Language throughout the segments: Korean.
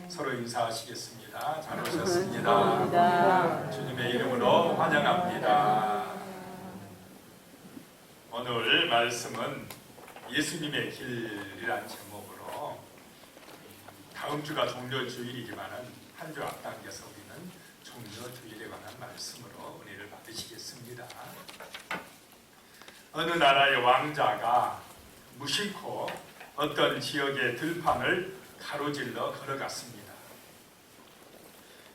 서로 인사하시겠습니다. 잘 오셨습니다. 주님의 이름으로 환영합니다. 오늘 말씀은 예수님의 길이라는 제목으로 다음 주가 종료주일이지만 한 주 앞당겨서 우리는 종료주일에 관한 말씀으로 은혜를 받으시겠습니다. 어느 나라의 왕자가 무심코 어떤 지역의 들판을 가로질러 걸어갔습니다.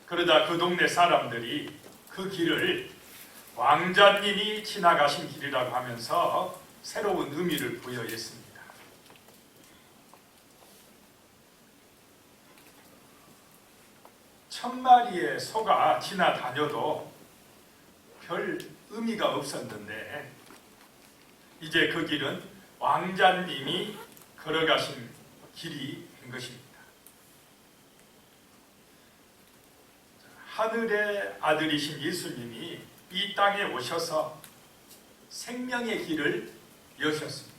그러다 그 동네 사람들이 그 길을 왕자님이 지나가신 길이라고 하면서 새로운 의미를 부여했습니다. 천마리의 소가 지나다녀도 별 의미가 없었는데 이제 그 길은 왕자님이 걸어가신 길이 된 것입니다. 하늘의 아들이신 예수님이 이 땅에 오셔서 생명의 길을 여셨습니다.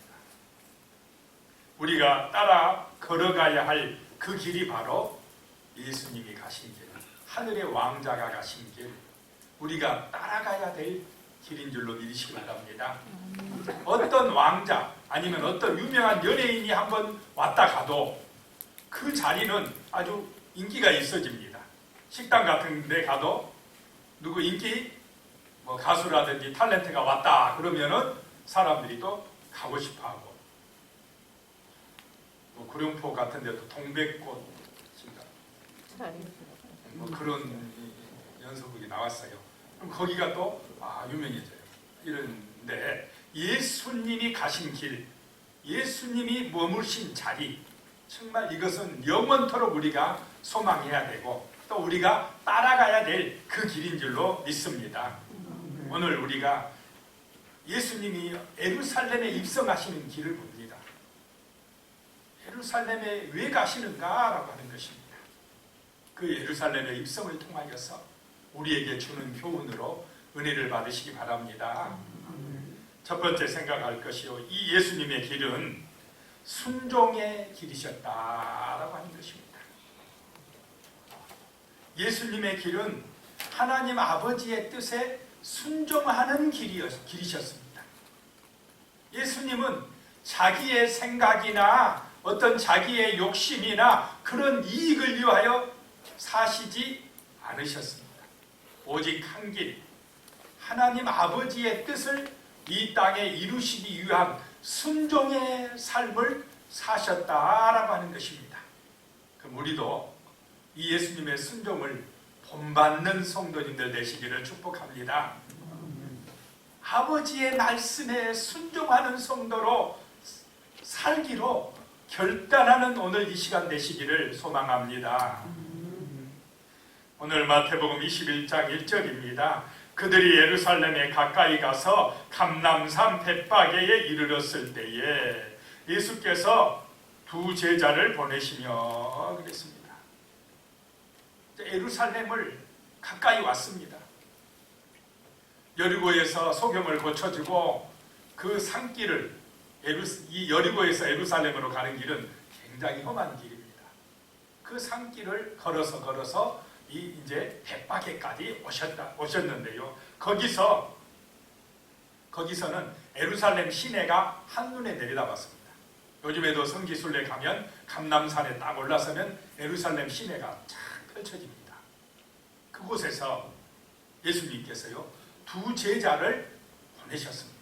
우리가 따라 걸어가야 할 그 길이 바로 예수님이 가신 길, 하늘의 왕자가 가신 길, 우리가 따라가야 될 길인 줄로 믿으시기 바랍니다. 어떤 왕자 아니면 어떤 유명한 연예인이 한번 왔다 가도 그 자리는 아주 인기가 있어집니다. 식당 같은 데 가도 누구 인기 가수라든지 탤런트가 왔다 그러면은 사람들이 또 가고 싶어 하고, 구룡포 같은 데도 동백꽃 그런 연서곡이 나왔어요. 그럼 거기가 또 유명해져요. 이런데 예수님이 가신 길, 예수님이 머무신 자리, 정말 이것은 영원토록 우리가 소망해야 되고 또 우리가 따라가야 될 그 길인 줄로 믿습니다. 오늘 우리가 예수님이 예루살렘에 입성하시는 길을 봅니다. 예루살렘에 왜 가시는가라고 하는 것입니다. 그 예루살렘의 입성을 통하여서 우리에게 주는 교훈으로 은혜를 받으시기 바랍니다. 첫 번째 생각할 것이요, 이 예수님의 길은 순종의 길이셨다라고 하는 것입니다. 예수님의 길은 하나님 아버지의 뜻에 순종하는 길이셨습니다. 예수님은 자기의 생각이나 어떤 자기의 욕심이나 그런 이익을 위하여 사시지 않으셨습니다. 오직 한 길, 하나님 아버지의 뜻을 이 땅에 이루시기 위한 순종의 삶을 사셨다라고 하는 것입니다. 그럼 우리도 이 예수님의 순종을 본받는 성도님들 되시기를 축복합니다. 아버지의 말씀에 순종하는 성도로 살기로 결단하는 오늘 이 시간 되시기를 소망합니다. 오늘 마태복음 21장 1절입니다. 그들이 예루살렘에 가까이 가서 감람산 벳바게에 이르렀을 때에 예수께서 두 제자를 보내시며 그랬습니다. 예루살렘을 가까이 왔습니다. 여리고에서 소경을 고쳐주고 그 산길을, 이 여리고에서 예루살렘으로 가는 길은 굉장히 험한 길입니다. 그 산길을 걸어서 이제 벳바게까지 오셨는데요. 거기서는 예루살렘 시내가 한눈에 내려다봤습니다. 요즘에도 성지순례 가면 감람산에 딱 올라서면 예루살렘 시내가 쫙 펼쳐집니다. 그곳에서 예수님께서요, 두 제자를 보내셨습니다.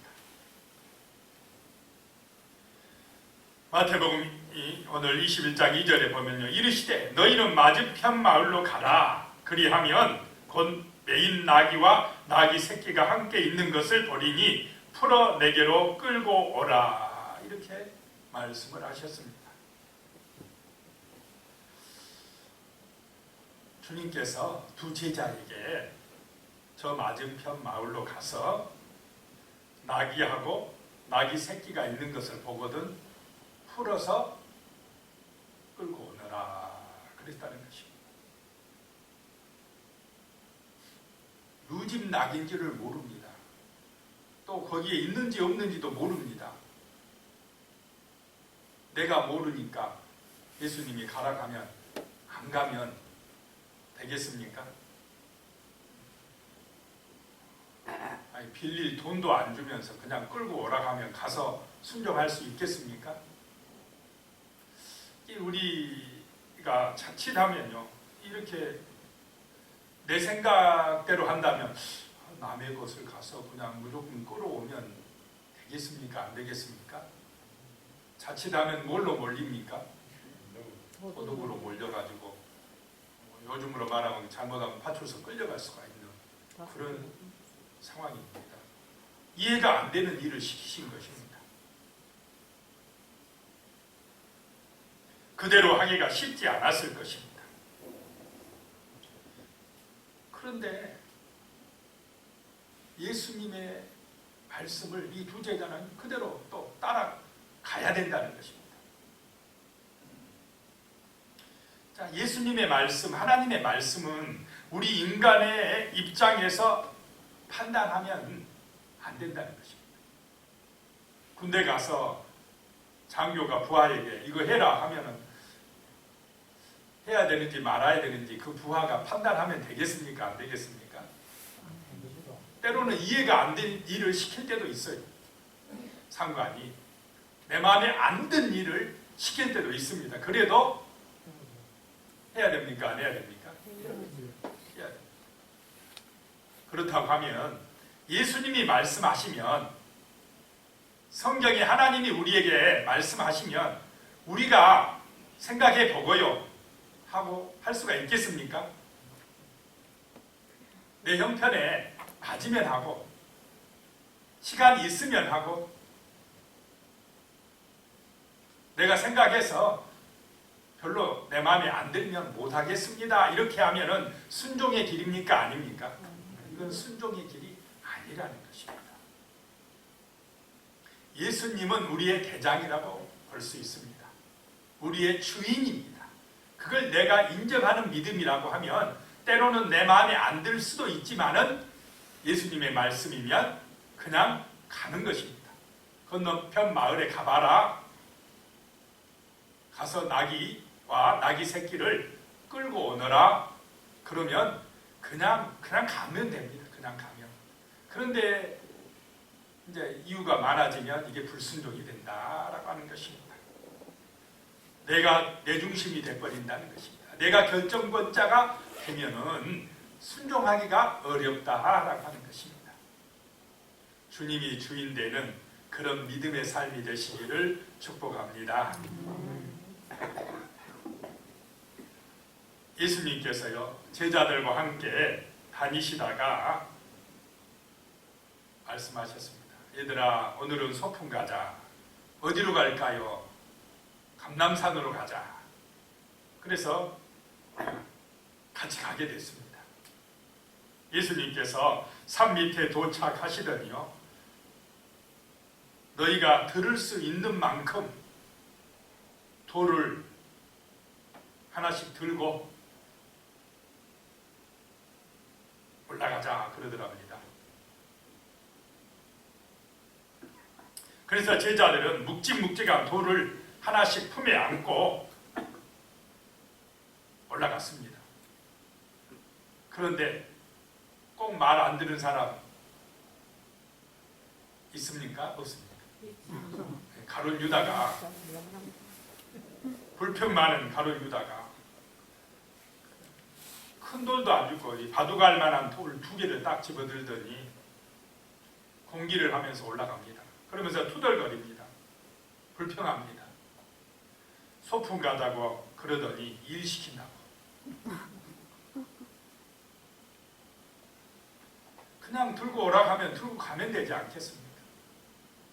마태복음 오늘 21장 2절에 보면요, 이르시되 너희는 맞은편 마을로 가라. 그리하면 곧 매인 나귀와 나귀 새끼가 함께 있는 것을 보리니 풀어 내게로 끌고 오라. 이렇게 말씀을 하셨습니다. 주님께서 두 제자에게 저 맞은편 마을로 가서 나귀하고 나귀 새끼가 있는 것을 보거든 풀어서 끌고 오너라 그랬다는 것입니다. 누집 낙인지를 모릅니다. 또 거기에 있는지 없는지도 모릅니다. 내가 모르니까 예수님이 가라 하면 안 가면 되겠습니까? 아니, 빌릴 돈도 안 주면서 그냥 끌고 오라 하면 가서 순종할 수 있겠습니까? 우리가 자칫하면요, 이렇게 내 생각대로 한다면 남의 것을 가서 그냥 무조건 끌어오면 되겠습니까? 안 되겠습니까? 자칫하면 뭘로 몰립니까? 도둑으로 몰려가지고 요즘으로 말하면 잘못하면 파출소 끌려갈 수가 있는 그런 상황입니다. 이해가 안 되는 일을 시키신 것입니다. 그대로 하기가 쉽지 않았을 것입니다. 그런데 예수님의 말씀을 이 두 제자는 그대로 또 따라가야 된다는 것입니다. 자, 예수님의 말씀, 하나님의 말씀은 우리 인간의 입장에서 판단하면 안 된다는 것입니다. 군대 가서 장교가 부하에게 이거 해라 하면은 해야 되는지 말아야 되는지 그 부하가 판단하면 되겠습니까? 안 되겠습니까? 때로는 이해가 안 된 일을 시킬 때도 있어요. 상관이 내 마음에 안 든 일을 시킬 때도 있습니다. 그래도 해야 됩니까? 안 해야 됩니까? 해야 됩니다. 그렇다고 하면 예수님이 말씀하시면, 성경에 하나님이 우리에게 말씀하시면 우리가 생각해 보고요 하고 할 수가 있겠습니까? 내 형편에 맞으면 하고 시간이 있으면 하고 내가 생각해서 별로 내 마음에 안 들면 못하겠습니다 이렇게 하면은 순종의 길입니까? 아닙니까? 이건 순종의 길이 아니라는 것입니다. 예수님은 우리의 대장이라고 볼 수 있습니다. 우리의 주인입니다. 그걸 내가 인정하는 믿음이라고 하면 때로는 내 마음에 안 들 수도 있지만은 예수님의 말씀이면 그냥 가는 것입니다. 건너편 마을에 가봐라. 가서 나귀와 나귀 새끼를 끌고 오너라. 그러면 그냥 가면 됩니다. 그냥 가면. 그런데 이제 이유가 많아지면 이게 불순종이 된다라고 하는 것입니다. 내가 내 중심이 돼버린다는 것입니다. 내가 결정권자가 되면은 순종하기가 어렵다라고 하는 것입니다. 주님이 주인 되는 그런 믿음의 삶이 되시기를 축복합니다. 예수님께서요, 제자들과 함께 다니시다가 말씀하셨습니다. 얘들아, 오늘은 소풍 가자. 어디로 갈까요? 감람산으로 가자. 그래서 같이 가게 됐습니다. 예수님께서 산 밑에 도착하시더니요, 너희가 들을 수 있는 만큼 돌을 하나씩 들고 올라가자 그러더랍니다. 그래서 제자들은 묵직묵직한 돌을 하나씩 품에 안고 올라갔습니다. 그런데 꼭 말 안 들은 사람 있습니까? 없습니까? 가룟 유다가, 불평 많은 가룟 유다가 큰 돌도 안 주고 바둑알 만한 돌 2개를 딱 집어들더니 공기를 하면서 올라갑니다. 그러면서 투덜거립니다. 불평합니다. 소풍 가자고 그러더니 일 시킨다고. 그냥 들고 오라고 하면 들고 가면 되지 않겠습니까?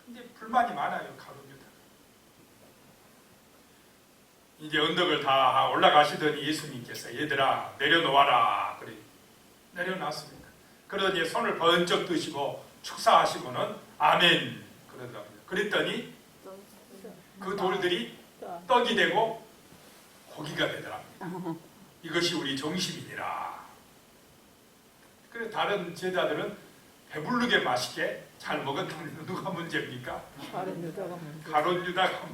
근데 불만이 많아요. 가룟 유다. 이제 언덕을 다 올라가시더니 예수님께서 얘들아 내려놓아라. 그래 내려놨습니다. 그러더니 손을 번쩍 드시고 축사하시고는 아멘 그러더랍니다. 그랬더니 그 돌들이 떡이 되고 고기가 되더랍니다. 이것이 우리 정심이니라. 그래 다른 제자들은 배부르게 맛있게 잘 먹었다면 누가 문제입니까? 가룟 유다가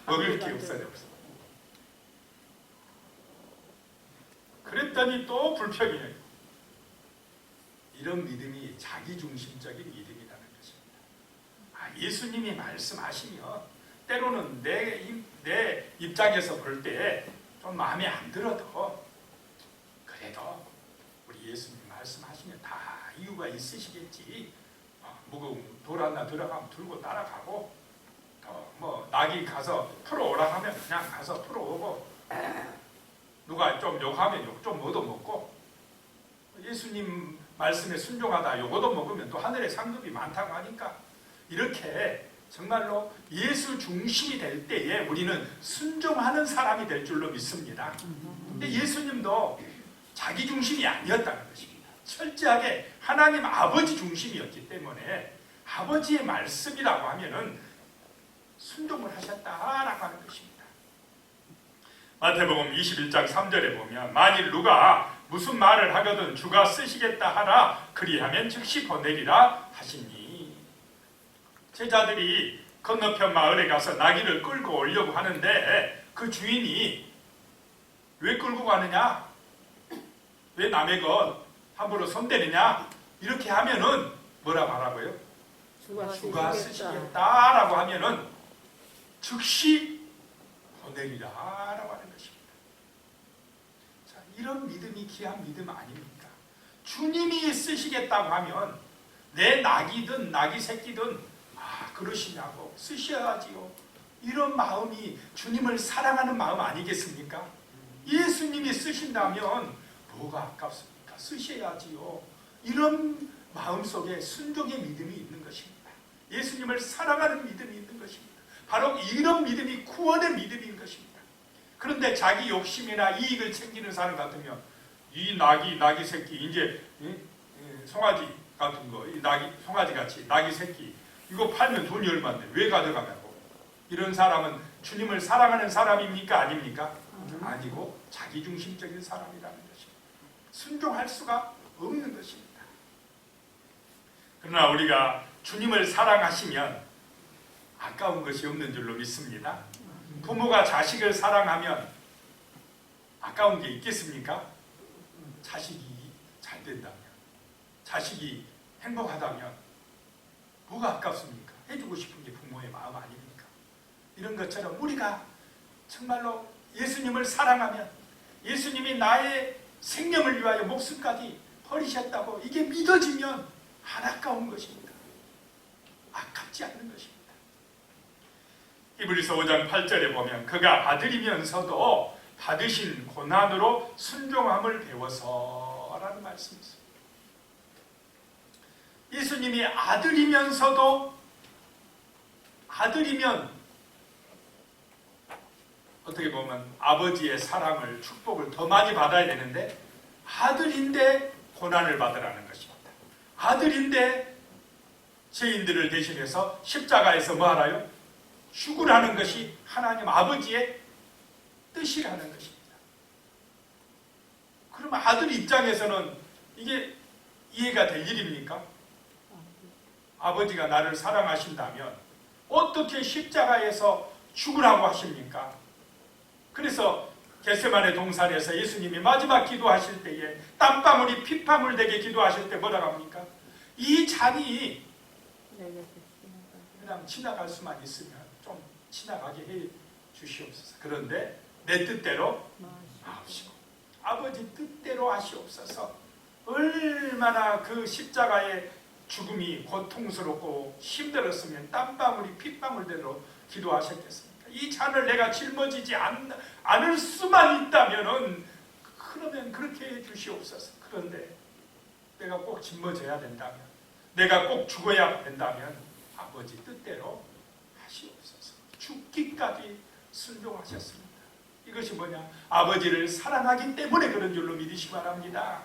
먹을 게 없어요. 그랬더니 또 불평이에요. 이런 믿음이 자기중심적인 믿음이라는 것입니다. 예수님이 말씀하시면 때로는 내 입장에서 볼 때 좀 마음에 안 들어도 그래도 우리 예수님 말씀하시면 다 이유가 있으시겠지. 무거운 돌 하나 들어가면 들고 따라가고 뭐 낙이 가서 풀어오라 하면 그냥 가서 풀어오고 누가 좀 욕하면 욕 좀 얻어먹고 예수님 말씀에 순종하다 요거도 먹으면 또 하늘에 상급이 많다고 하니까 이렇게 정말로 예수 중심이 될 때에 우리는 순종하는 사람이 될 줄로 믿습니다. 근데 예수님도 자기 중심이 아니었다는 것입니다. 철저하게 하나님 아버지 중심이었기 때문에 아버지의 말씀이라고 하면은 순종을 하셨다라고 하는 것입니다. 마태복음 21장 3절에 보면 만일 누가 무슨 말을 하거든 주가 쓰시겠다 하라 그리하면 즉시 보내리라 하시니 제자들이 건너편 마을에 가서 나귀를 끌고 오려고 하는데 그 주인이 왜 끌고 가느냐? 왜 남의 것 함부로 손대느냐? 이렇게 하면은 뭐라 말하고요? 주가 쓰시겠다라고 하면은 즉시 보내리라라고 하는 것입니다. 자, 이런 믿음이 귀한 믿음 아닙니까? 주님이 쓰시겠다고 하면 내 낙이든 낙이 새끼든 그러시냐고 쓰셔야지요. 이런 마음이 주님을 사랑하는 마음 아니겠습니까? 예수님이 쓰신다면 뭐가 아깝습니까? 쓰셔야지요. 이런 마음속에 순종의 믿음이 있는 것입니다. 예수님을 사랑하는 믿음이 있는 것입니다. 바로 이런 믿음이 구원의 믿음인 것입니다. 그런데 자기 욕심이나 이익을 챙기는 사람 같으면 이 낙이 새끼 이제 송아지 같은 거, 이 송아지 같이 낙이 새끼 이거 팔면 돈이 얼마인데 왜 가져가냐고. 이런 사람은 주님을 사랑하는 사람입니까? 아닙니까? 아니고 자기중심적인 사람이라는 것입니다. 순종할 수가 없는 것입니다. 그러나 우리가 주님을 사랑하시면 아까운 것이 없는 줄로 믿습니다. 부모가 자식을 사랑하면 아까운 게 있겠습니까? 자식이 잘 된다면, 자식이 행복하다면 뭐가 아깝습니까? 해주고 싶은 게 부모의 마음 아닙니까? 이런 것처럼 우리가 정말로 예수님을 사랑하면 예수님이 나의 생명을 위하여 목숨까지 버리셨다고 이게 믿어지면 안 아까운 것입니다. 아깝지 않는 것입니다. 히브리서 5장 8절에 보면 그가 아들이면서도 받으신 고난으로 순종함을 배워서라는 말씀이 있습니다. 예수님이 아들이면서도 아들이면 어떻게 보면 아버지의 사랑을 축복을 더 많이 받아야 되는데 아들인데 고난을 받으라는 것입니다. 아들인데 죄인들을 대신해서 십자가에서 뭐 하라요? 죽으라는 것이 하나님 아버지의 뜻이라는 것입니다. 그러면 아들 입장에서는 이게 이해가 될 일입니까? 아버지가 나를 사랑하신다면 어떻게 십자가에서 죽으라고 하십니까? 그래서 겟세마네 동산에서 예수님이 마지막 기도하실 때에 땀방울이 핏방울 되게 기도하실 때 뭐라고 합니까? 이 잔이 그냥 지나갈 수만 있으면 좀 지나가게 해 주시옵소서. 그런데 내 뜻대로 마옵시고 아버지 뜻대로 하시옵소서. 얼마나 그 십자가의 죽음이 고통스럽고 힘들었으면 땀방울이 핏방울대로 기도하셨겠습니까? 이 잔을 내가 짊어지지 않을 수만 있다면은 그러면 그렇게 해 주시옵소서. 그런데 내가 꼭 짊어져야 된다면, 내가 꼭 죽어야 된다면 아버지 뜻대로 하시옵소서. 죽기까지 순종하셨습니다. 이것이 뭐냐? 아버지를 사랑하기 때문에 그런 줄로 믿으시기 바랍니다.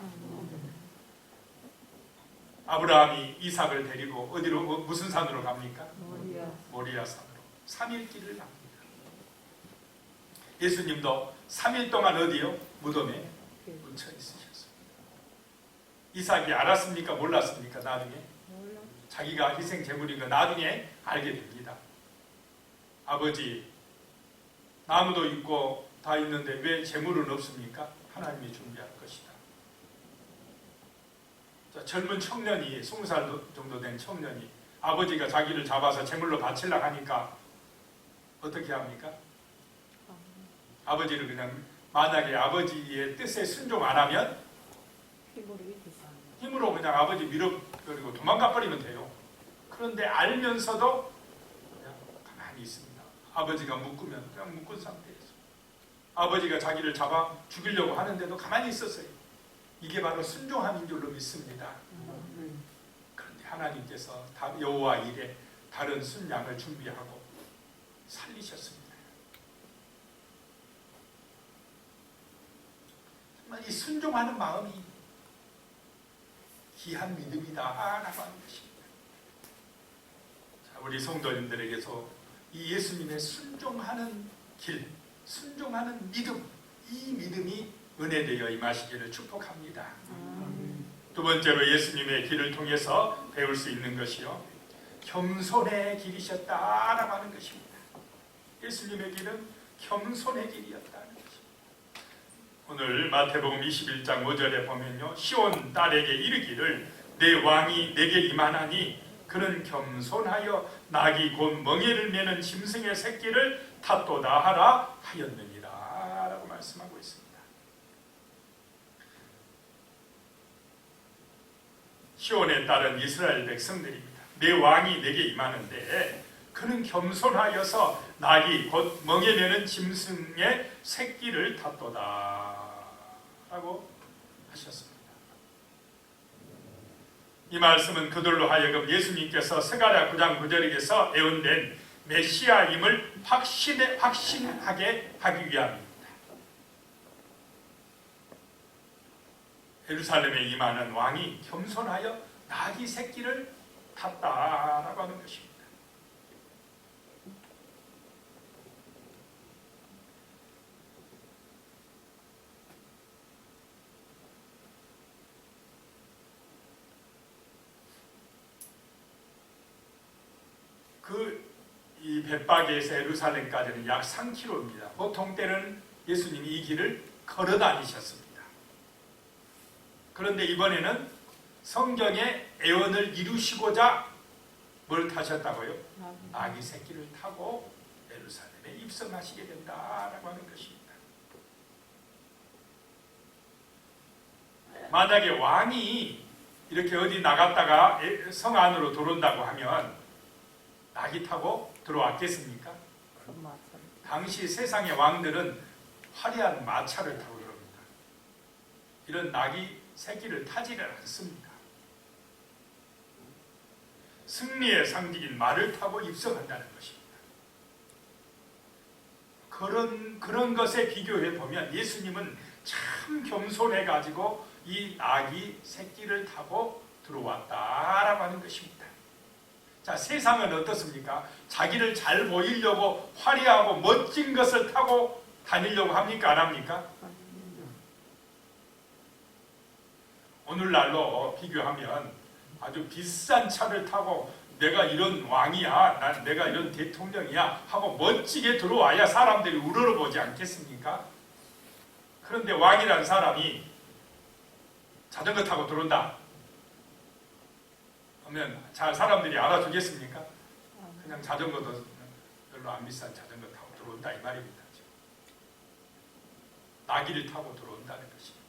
아브라함이 이삭을 데리고 어디로 무슨 산으로 갑니까? 모리아 산으로 3일 길을 갑니다. 예수님도 3일 동안 어디요? 무덤에 묻혀 있으셨습니다. 이삭이 알았습니까? 몰랐습니까? 나중에 자기가 희생 제물인 거 나중에 알게 됩니다. 아버지 나무도 있고 다 있는데 왜 제물은 없습니까? 하나님이 준비할 것이다. 자, 젊은 청년이 20살 정도 된 청년이 아버지가 자기를 잡아서 제물로 바치려고 하니까 어떻게 합니까? 아버지를 그냥 만약에 아버지의 뜻에 순종 안 하면 힘으로 그냥 아버지 밀어버리고 도망가 버리면 돼요. 그런데 알면서도 그냥 가만히 있습니다. 아버지가 묶으면 그냥 묶은 상태에서 아버지가 자기를 잡아 죽이려고 하는데도 가만히 있었어요. 이게 바로 순종함인 줄로 믿습니다. 그런데 하나님께서 여호와 일에 다른 순양을 준비하고 살리셨습니다. 정말 이 순종하는 마음이 귀한 믿음이다라고 하는 것입니다. 자, 우리 성도님들에게서 이 예수님의 순종하는 길, 순종하는 믿음, 이 믿음이 은혜되어 임하시기를 축복합니다. 두 번째로 예수님의 길을 통해서 배울 수 있는 것이요, 겸손의 길이셨다라고 하는 것입니다. 예수님의 길은 겸손의 길이었다는 것입니다. 오늘 마태복음 21장 5절에 보면요, 시온 딸에게 이르기를 내 왕이 내게 임하나니 그는 겸손하여 낙이 곧 멍에를 매는 짐승의 새끼를 탓도다 하라 하였느니라 라고 말씀하고 있습니다. 시온의 딸은 이스라엘 백성들입니다. 내 왕이 내게 임하는데 그는 겸손하여서 낙이 곧 멍에 매는 짐승의 새끼를 탓도다 라고 하셨습니다. 이 말씀은 그들로 하여금 예수님께서 스가랴 9장 9절에서 예언된 메시아임을 확신하게 하기 위함입니다. 예루살렘에 임하는 왕이 겸손하여 낙이 새끼를 탔다라고 하는 것입니다. 이 벳바게에서 예루살렘까지는 약 3km입니다. 보통 때는 예수님이 이 길을 걸어 다니셨습니다. 그런데 이번에는 성경의 예언을 이루시고자 뭘 타셨다고요? 낙이 새끼를 타고 예루살렘에 입성하시게 된다라고 하는 것입니다. 만약에 왕이 이렇게 어디 나갔다가 성 안으로 들어온다고 하면 낙이 타고 들어왔겠습니까? 당시 세상의 왕들은 화려한 마차를 타고 들어옵니다. 이런 낙이 새끼를 타지를 않습니다. 승리의 상징인 말을 타고 입성한다는 것입니다. 그런 것에 비교해 보면 예수님은 참 겸손해 가지고 이 낙이 새끼를 타고 들어왔다라고 하는 것입니다. 자, 세상은 어떻습니까? 자기를 잘 보이려고 화려하고 멋진 것을 타고 다니려고 합니까? 안 합니까? 오늘날로 비교하면 아주 비싼 차를 타고 내가 이런 왕이야, 내가 이런 대통령이야 하고 멋지게 들어와야 사람들이 우러러보지 않겠습니까? 그런데 왕이라는 사람이 자전거 타고 들어온다 하면 잘 사람들이 알아주겠습니까? 그냥 자전거도 별로 안 비싼 자전거 타고 들어온다 이 말입니다. 나귀를 타고 들어온다는 것입니다.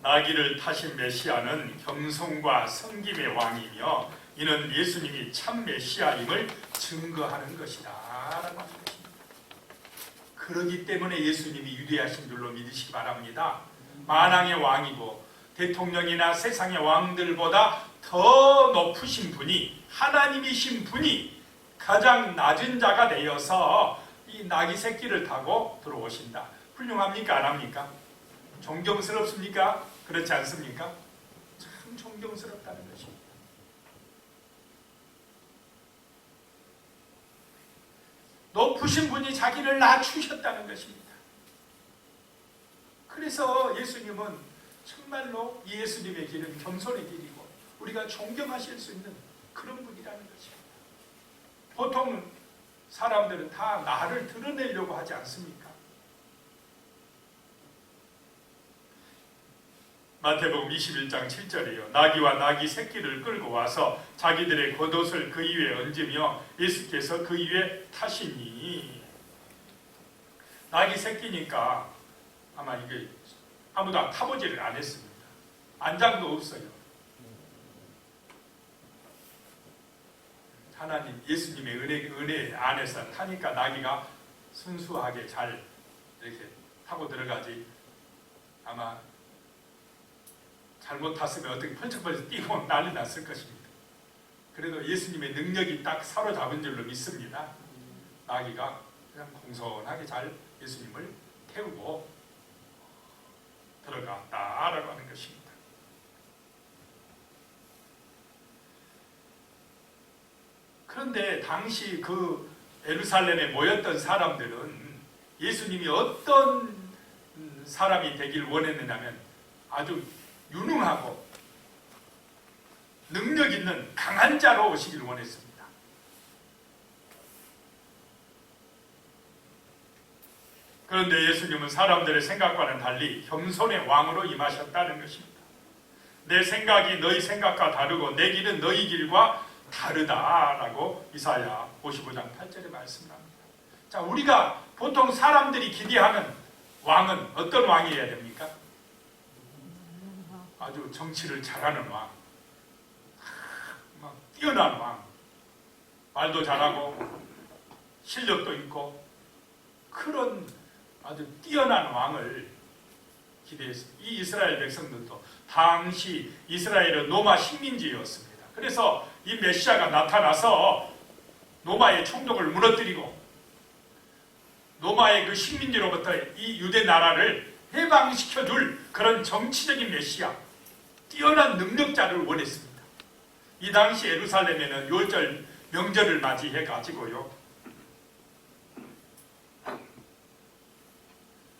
나귀를 타신 메시아는 겸손과 섬김의 왕이며 이는 예수님이 참 메시아임을 증거하는 것이다 라고 하는 것입니다. 그러기 때문에 예수님이 위대하신 줄로 믿으시기 바랍니다. 만왕의 왕이고 대통령이나 세상의 왕들보다 더 높으신 분이, 하나님이신 분이 가장 낮은 자가 되어서 이 나귀 새끼를 타고 들어오신다. 훌륭합니까? 안 합니까? 존경스럽습니까? 그렇지 않습니까? 참 존경스럽다는 것입니다. 높으신 분이 자기를 낮추셨다는 것입니다. 그래서 예수님은 정말로 이 예수님의 길은 겸손의 길이고 우리가 존경하실 수 있는 그런 분이라는 것입니다. 보통 사람들은 다 나를 드러내려고 하지 않습니까? 마태복음 21장 7절이요. 나귀와 나귀 새끼를 끌고 와서 자기들의 겉옷을 그 위에 얹으며 예수께서 그 위에 타시니. 나귀 새끼니까 아마 이게 아무도 타보지를 안 했습니다. 안장도 없어요. 하나님 예수님의 은혜 안에서 타니까 나귀가 순수하게 잘 이렇게 타고 들어가지, 아마 잘못 탔으면 어떻게 펄쩍펄쩍 뛰고 난리 났을 것입니다. 그래도 예수님의 능력이 딱 사로잡은 줄로 믿습니다. 나귀가 그냥 공손하게 잘 예수님을 태우고 들어갔다라고 하는 것입니다. 그런데 당시 그 예루살렘에 모였던 사람들은 예수님이 어떤 사람이 되길 원했느냐면 아주 유능하고 능력 있는 강한 자로 오시길 원했습니다. 그런데 예수님은 사람들의 생각과는 달리 겸손의 왕으로 임하셨다는 것입니다. 내 생각이 너희 생각과 다르고 내 길은 너희 길과 다르다라고 이사야 55장 8절에 말씀합니다. 자, 우리가 보통 사람들이 기대하는 왕은 어떤 왕이어야 됩니까? 아주 정치를 잘하는 왕, 막 뛰어난 왕, 말도 잘하고 실력도 있고 그런 아주 뛰어난 왕을 기대했습니다. 이 이스라엘 백성들도 당시 이스라엘은 로마 식민지였습니다. 그래서 이 메시아가 나타나서 로마의 총독을 무너뜨리고 로마의 그 식민지로부터 이 유대 나라를 해방시켜줄 그런 정치적인 메시아, 뛰어난 능력자를 원했습니다. 이 당시 예루살렘에는 유월절 명절을 맞이해 가지고요,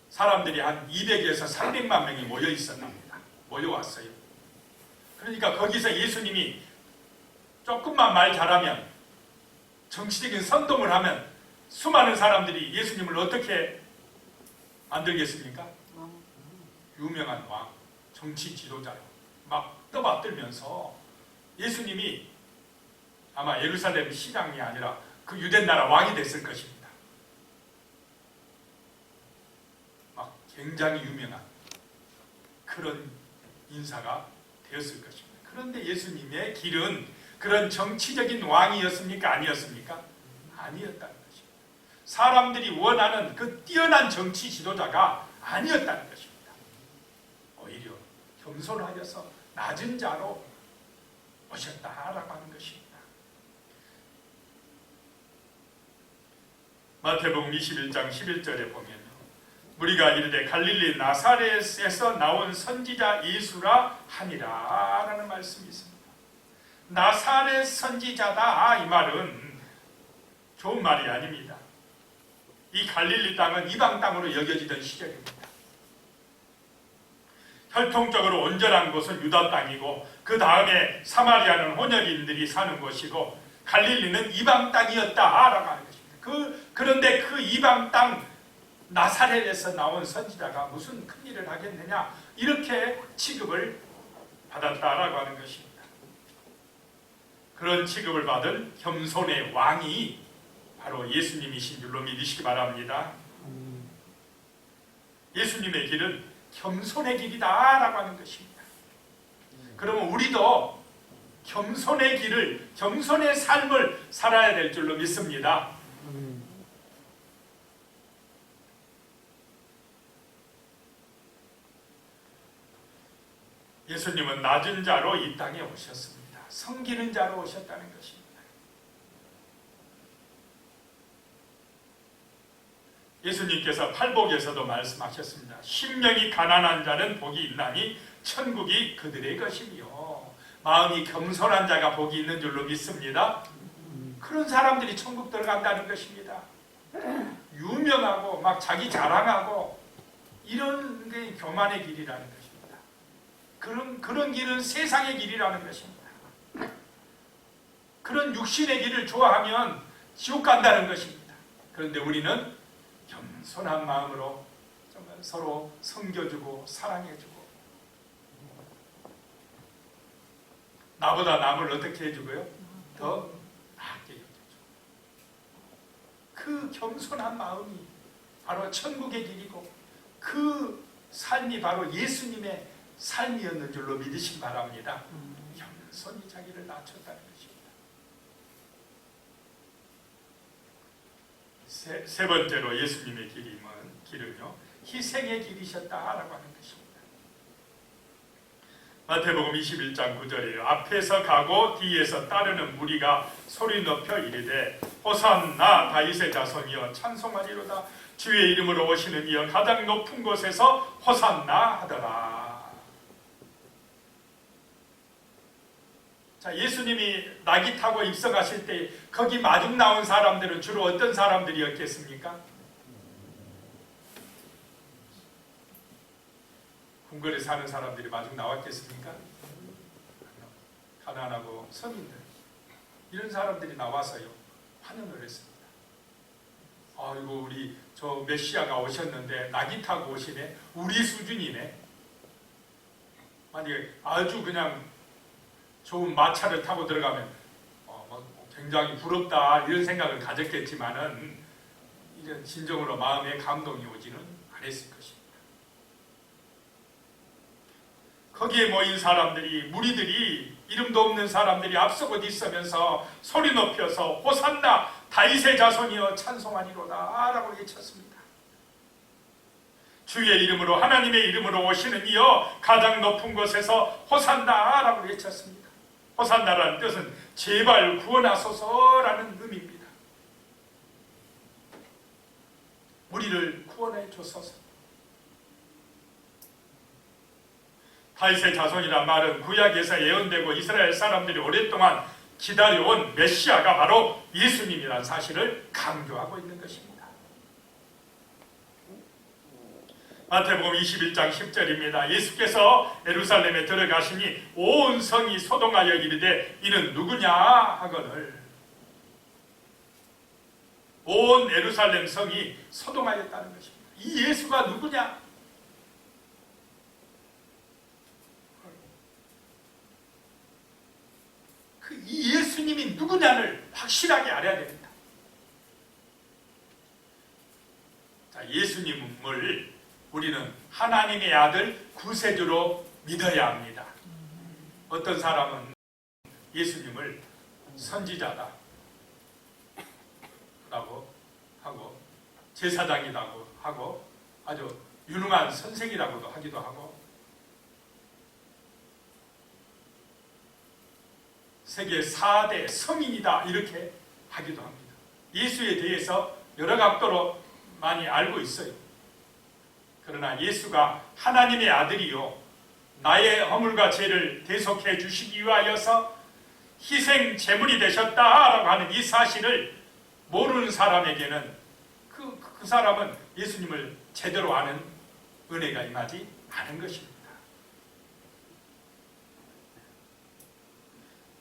사람들이 한 200에서 300만 명이 모여 있었답니다. 모여왔어요. 그러니까 거기서 예수님이 조금만 말 잘하면, 정치적인 선동을 하면 수많은 사람들이 예수님을 어떻게 만들겠습니까? 유명한 왕, 정치 지도자요. 막 떠받들면서 예수님이 아마 예루살렘 시장이 아니라 그 유대 나라 왕이 됐을 것입니다. 막 굉장히 유명한 그런 인사가 되었을 것입니다. 그런데 예수님의 길은 그런 정치적인 왕이었습니까? 아니었습니까? 아니었다는 것입니다. 사람들이 원하는 그 뛰어난 정치 지도자가 아니었다는 것입니다. 오히려 겸손하여서 낮은 자로 오셨다라고 하는 것입니다. 마태복음 21장 11절에 보면 우리가 이르되 갈릴리 나사렛에서 나온 선지자 예수라 하니라 라는 말씀이 있습니다. 나사렛 선지자다, 이 말은 좋은 말이 아닙니다. 이 갈릴리 땅은 이방 땅으로 여겨지던 시절입니다. 혈통적으로 온전한 곳은 유다 땅이고 그 다음에 사마리아는 혼혈인들이 사는 곳이고 갈릴리는 이방 땅이었다라고 하는 것입니다. 그런데 그 이방 땅 나사렛에서 나온 선지자가 무슨 큰일을 하겠느냐, 이렇게 취급을 받았다라고 하는 것입니다. 그런 취급을 받은 겸손의 왕이 바로 예수님이신 줄로 믿으시기 바랍니다. 예수님의 길은 겸손의 길이다라고 하는 것입니다. 그러면 우리도 겸손의 길을, 겸손의 삶을 살아야 될 줄로 믿습니다. 예수님은 낮은 자로 이 땅에 오셨습니다. 섬기는 자로 오셨다는 것입니다. 예수님께서 팔복에서도 말씀하셨습니다. 심령이 가난한 자는 복이 있나니 천국이 그들의 것이며, 마음이 겸손한 자가 복이 있는 줄로 믿습니다. 그런 사람들이 천국 들어간다는 것입니다. 유명하고 막 자기 자랑하고 이런 게 교만의 길이라는 것입니다. 그런 길은 세상의 길이라는 것입니다. 그런 육신의 길을 좋아하면 지옥 간다는 것입니다. 그런데 우리는 겸손한 마음으로 정말 서로 섬겨주고 사랑해주고, 나보다 남을 어떻게 해주고요? 더 나게 여겨주고. 그 겸손한 마음이 바로 천국의 길이고, 그 삶이 바로 예수님의 삶이었는 줄로 믿으시기 바랍니다. 겸손히 자기를 낮췄다는 것입니다. 세 번째로 예수님의 길은요, 희생의 길이셨다라고 하는 것입니다. 마태복음 21장 9절이에요. 앞에서 가고 뒤에서 따르는 무리가 소리 높여 이르되 호산나 다윗의 자손이여 찬송하리로다. 주의 이름으로 오시는 이여 가장 높은 곳에서 호산나 하더라. 자, 예수님이 낙이 타고 입성하실 때 거기 마중 나온 사람들은 주로 어떤 사람들이었겠습니까? 궁궐에 사는 사람들이 마중 나왔겠습니까? 가난하고 서민들, 이런 사람들이 나와서요 환영을 했습니다. 아이고, 우리 저 메시아가 오셨는데 낙이 타고 오시네, 우리 수준이네. 만약에 아주 그냥 좋은 마차를 타고 들어가면 굉장히 부럽다 이런 생각을 가졌겠지만은 이런 진정으로 마음에 감동이 오지는 않았을 것입니다. 거기에 모인 사람들이, 무리들이, 이름도 없는 사람들이 앞서고 뒤서면서 소리 높여서 호산나 다윗의 자손이여 찬송하니로다 라고 외쳤습니다. 주의 이름으로, 하나님의 이름으로 오시는 이여 가장 높은 곳에서 호산나 라고 외쳤습니다. 호산나라는 뜻은 제발 구원하소서라는 의미입니다. 우리를 구원해 주소서. 다윗의 자손이란 말은 구약에서 예언되고 이스라엘 사람들이 오랫동안 기다려온 메시아가 바로 예수님이라는 사실을 강조하고 있는 것입니다. 마태복음 21장 10절입니다. 예수께서 예루살렘에 들어가시니 온 성이 소동하여 이르되 이는 누구냐 하거늘. 온 예루살렘 성이 소동하였다는 것입니다. 이 예수가 누구냐? 이 예수님이 누구냐를 확실하게 알아야 됩니다. 자, 예수님을 우리는 하나님의 아들 구세주로 믿어야 합니다. 어떤 사람은 예수님을 선지자다 라고 하고 제사장이라고 하고 아주 유능한 선생이라고도 하기도 하고 세계 4대 성인이다 이렇게 하기도 합니다. 예수에 대해서 여러 각도로 많이 알고 있어요. 그러나 예수가 하나님의 아들이요 나의 허물과 죄를 대속해 주시기 위하여서 희생 제물이 되셨다라고 하는 이 사실을 모르는 사람에게는 그 사람은 예수님을 제대로 아는 은혜가 임하지 않은 것입니다.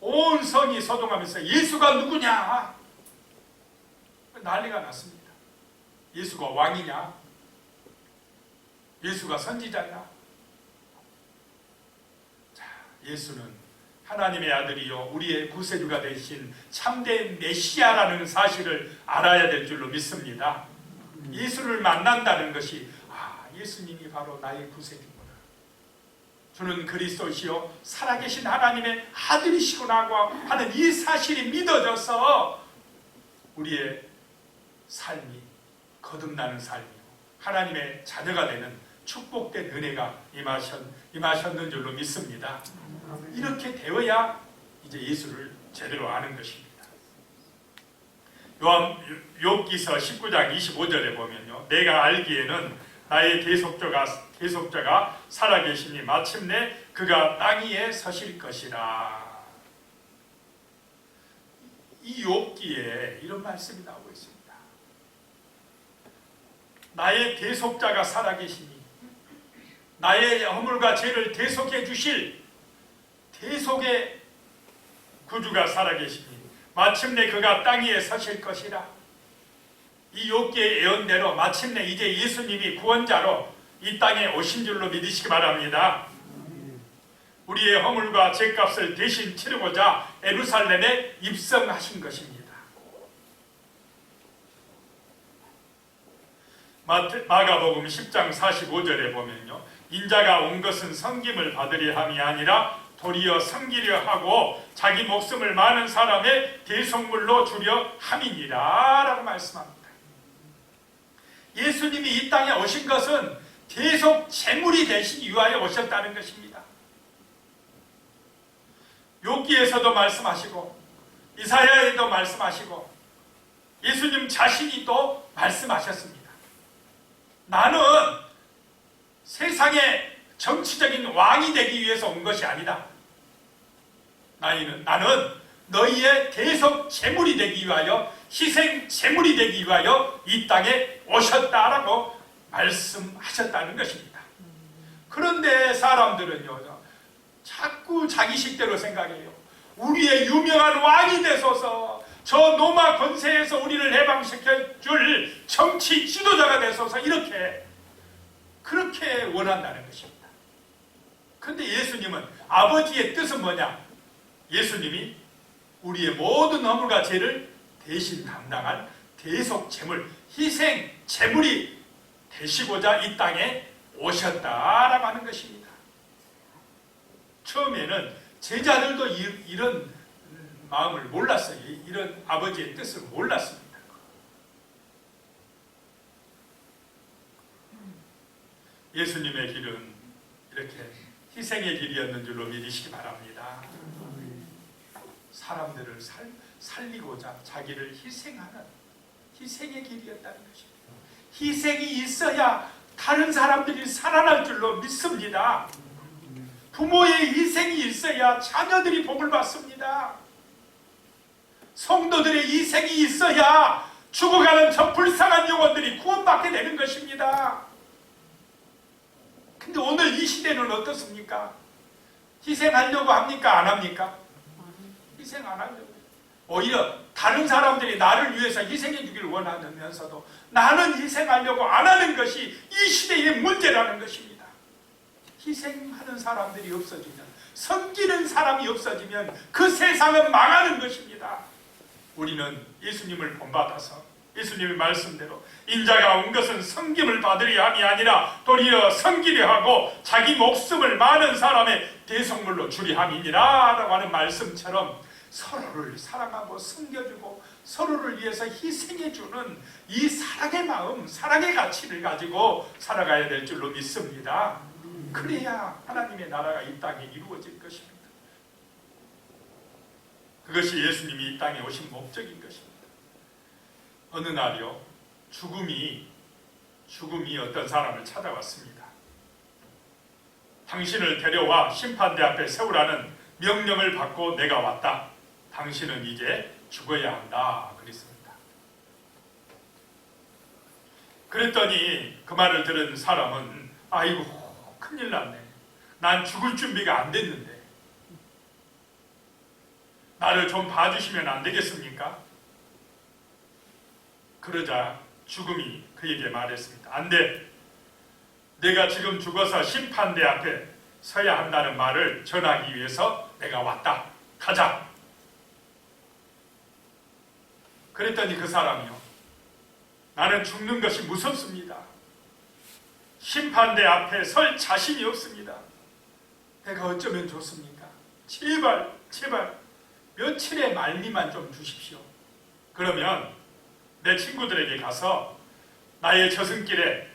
온 성이 소동하면서 예수가 누구냐 난리가 났습니다. 예수가 왕이냐? 예수가 선지자냐? 자, 예수는 하나님의 아들이요 우리의 구세주가 되신 참된 메시아라는 사실을 알아야 될 줄로 믿습니다. 예수를 만난다는 것이 예수님이 바로 나의 구세주구나. 주는 그리스도시요 살아계신 하나님의 아들이시구나 하는 이 사실이 믿어져서 우리의 삶이 거듭나는 삶이고 하나님의 자녀가 되는 축복된 은혜가 임하셨는 줄로 믿습니다. 이렇게 되어야 이제 예수를 제대로 아는 것입니다. 욥기서 19장 25절에 보면요, 내가 알기에는 나의 대속자가 살아계시니 마침내 그가 땅 위에 서실 것이라. 이 욥기에 이런 말씀이 나오고 있습니다. 나의 대속자가 살아계시니 나의 허물과 죄를 대속해 주실 대속의 구주가 살아계시니 마침내 그가 땅 위에 서실 것이라. 이 욥기의 예언대로 마침내 이제 예수님이 구원자로 이 땅에 오신 줄로 믿으시기 바랍니다. 우리의 허물과 죄값을 대신 치르고자 예루살렘에 입성하신 것입니다. 마가복음 10장 45절에 보면요, 인자가 온 것은 섬김을 받으려 함이 아니라 도리어 섬기려 하고 자기 목숨을 많은 사람의 대속물로 주려 함이니라 라고 말씀합니다. 예수님이 이 땅에 오신 것은 대속 제물이 되시기 위하여 오셨다는 것입니다. 욥기에서도 말씀하시고 이사야에도 말씀하시고 예수님 자신이 또 말씀하셨습니다. 나는 세상의 정치적인 왕이 되기 위해서 온 것이 아니다. 나는 너희의 대속 제물이 되기 위하여, 희생 제물이 되기 위하여 이 땅에 오셨다라고 말씀하셨다는 것입니다. 그런데 사람들은요, 자꾸 자기 식대로 생각해요. 우리의 유명한 왕이 되소서, 저 로마 권세에서 우리를 해방시켜줄 정치 지도자가 되소서, 그렇게 원한다는 것입니다. 그런데 예수님은 아버지의 뜻은 뭐냐? 예수님이 우리의 모든 허물과 죄를 대신 담당한 대속 제물, 희생 제물이 되시고자 이 땅에 오셨다라고 하는 것입니다. 처음에는 제자들도 이런 마음을 몰랐어요. 이런 아버지의 뜻을 몰랐습니다. 예수님의 길은 이렇게 희생의 길이었는 줄로 믿으시기 바랍니다. 사람들을 살리고자 자기를 희생하는 희생의 길이었다는 것입니다. 희생이 있어야 다른 사람들이 살아날 줄로 믿습니다. 부모의 희생이 있어야 자녀들이 복을 받습니다. 성도들의 희생이 있어야 죽어가는 저 불쌍한 영혼들이 구원받게 되는 것입니다. 근데 오늘 이 시대는 어떻습니까? 희생하려고 합니까? 안 합니까? 희생 안 하려고. 오히려 다른 사람들이 나를 위해서 희생해 주기를 원하면서도 나는 희생하려고 안 하는 것이 이 시대의 문제라는 것입니다. 희생하는 사람들이 없어지면, 섬기는 사람이 없어지면 그 세상은 망하는 것입니다. 우리는 예수님을 본받아서 예수님의 말씀대로 인자가 온 것은 섬김을 받으려 함이 아니라 도리어 섬기려 하고 자기 목숨을 많은 사람의 대속물로 주려 함이니라 라고 하는 말씀처럼 서로를 사랑하고 섬겨주고 서로를 위해서 희생해주는 이 사랑의 마음, 사랑의 가치를 가지고 살아가야 될 줄로 믿습니다. 그래야 하나님의 나라가 이 땅에 이루어질 것입니다. 그것이 예수님이 이 땅에 오신 목적인 것입니다. 어느 날이요, 죽음이 어떤 사람을 찾아왔습니다. 당신을 데려와 심판대 앞에 세우라는 명령을 받고 내가 왔다. 당신은 이제 죽어야 한다. 그랬습니다. 그랬더니 그 말을 들은 사람은 아이고 큰일 났네. 난 죽을 준비가 안 됐는데 나를 좀 봐주시면 안 되겠습니까? 그러자 죽음이 그에게 말했습니다. 안 돼. 내가 지금 죽어서 심판대 앞에 서야 한다는 말을 전하기 위해서 내가 왔다. 가자. 그랬더니 그 사람이요, 나는 죽는 것이 무섭습니다. 심판대 앞에 설 자신이 없습니다. 내가 어쩌면 좋습니까? 제발 며칠의 말미만 좀 주십시오. 그러면 내 친구들에게 가서 나의 저승길에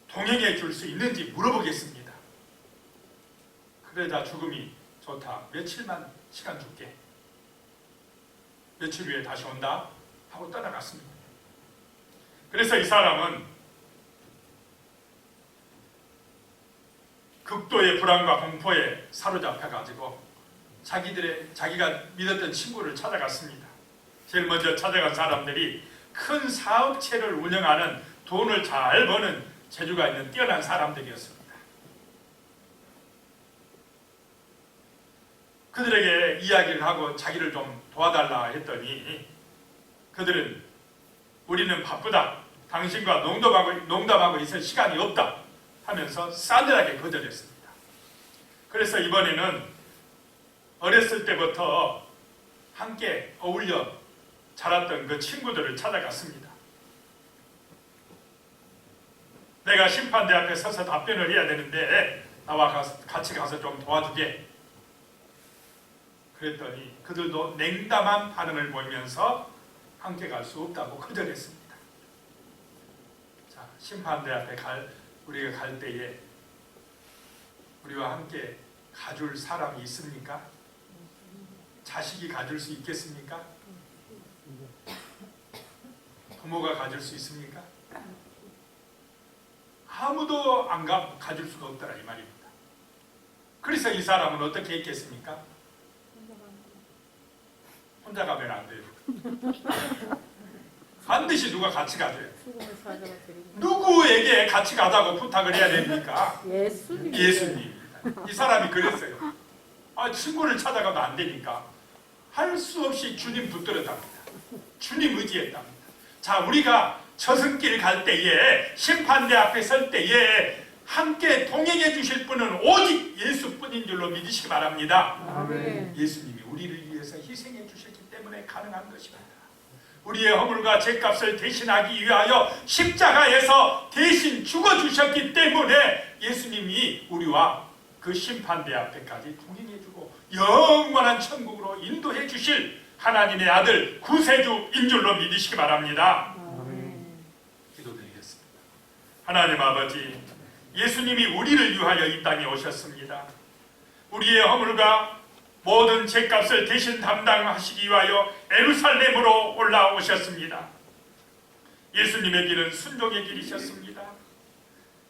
동행해 줄 수 있는지 물어보겠습니다. 그러자 죽음이 좋다. 며칠만 시간 줄게. 며칠 후에 다시 온다 하고 떠나갔습니다. 그래서 이 사람은 극도의 불안과 공포에 사로잡혀가지고 자기가 믿었던 친구를 찾아갔습니다. 제일 먼저 찾아간 사람들이 큰 사업체를 운영하는 돈을 잘 버는 재주가 있는 뛰어난 사람들이었습니다. 그들에게 이야기를 하고 자기를 좀 도와달라 했더니 그들은 우리는 바쁘다. 당신과 농담하고 있을 시간이 없다 하면서 싸늘하게 거절했습니다. 그래서 이번에는 어렸을 때부터 함께 어울려 자랐던 그 친구들을 찾아갔습니다. 내가 심판대 앞에 서서 답변을 해야 되는데 나와 같이 가서 좀 도와주게. 그랬더니 그들도 냉담한 반응을 보이면서 함께 갈 수 없다고 거절했습니다. 자, 심판대 앞에 우리가 갈 때에 우리와 함께 가줄 사람이 있습니까? 자식이 가줄 수 있겠습니까? 부모가 가줄 수 있습니까? 아무도 안 가줄 수가 없더라 이 말입니다. 그래서 이 사람은 어떻게 했겠습니까? 혼자 가면 안 돼요. 반드시 누가 같이 가줘요. 누구에게 같이 가자고 부탁을 해야 됩니까? 예수님입니다. 이 사람이 그랬어요. 친구를 찾아가면 안 되니까 할 수 없이 주님 붙들었답니다. 주님 의지했답니다. 자, 우리가 저승길 갈 때에 심판대 앞에 설 때에 함께 동행해 주실 분은 오직 예수뿐인 줄로 믿으시기 바랍니다. 아멘. 예수님이 우리를 위해서 희생해 주셨기 때문에 가능한 것입니다. 우리의 허물과 죄값을 대신하기 위하여 십자가에서 대신 죽어주셨기 때문에 예수님이 우리와 그 심판대 앞에까지 동행해주고 영원한 천국으로 인도해 주실 하나님의 아들 구세주인 줄로 믿으시기 바랍니다. 기도드리겠습니다. 하나님 아버지, 예수님이 우리를 위하여 이 땅에 오셨습니다. 우리의 허물과 모든 죄값을 대신 담당하시기 위하여 예루살렘으로 올라오셨습니다. 예수님의 길은 순종의 길이셨습니다.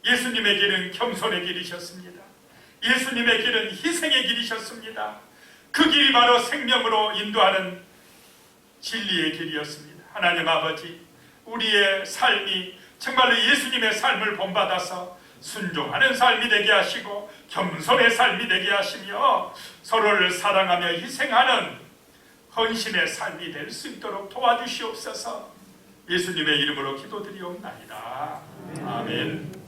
예수님의 길은 겸손의 길이셨습니다. 예수님의 길은 희생의 길이셨습니다. 그 길이 바로 생명으로 인도하는 진리의 길이었습니다. 하나님 아버지, 우리의 삶이 정말로 예수님의 삶을 본받아서 순종하는 삶이 되게 하시고 겸손의 삶이 되게 하시며 서로를 사랑하며 희생하는 헌신의 삶이 될 수 있도록 도와주시옵소서. 예수님의 이름으로 기도드리옵나이다. 아멘.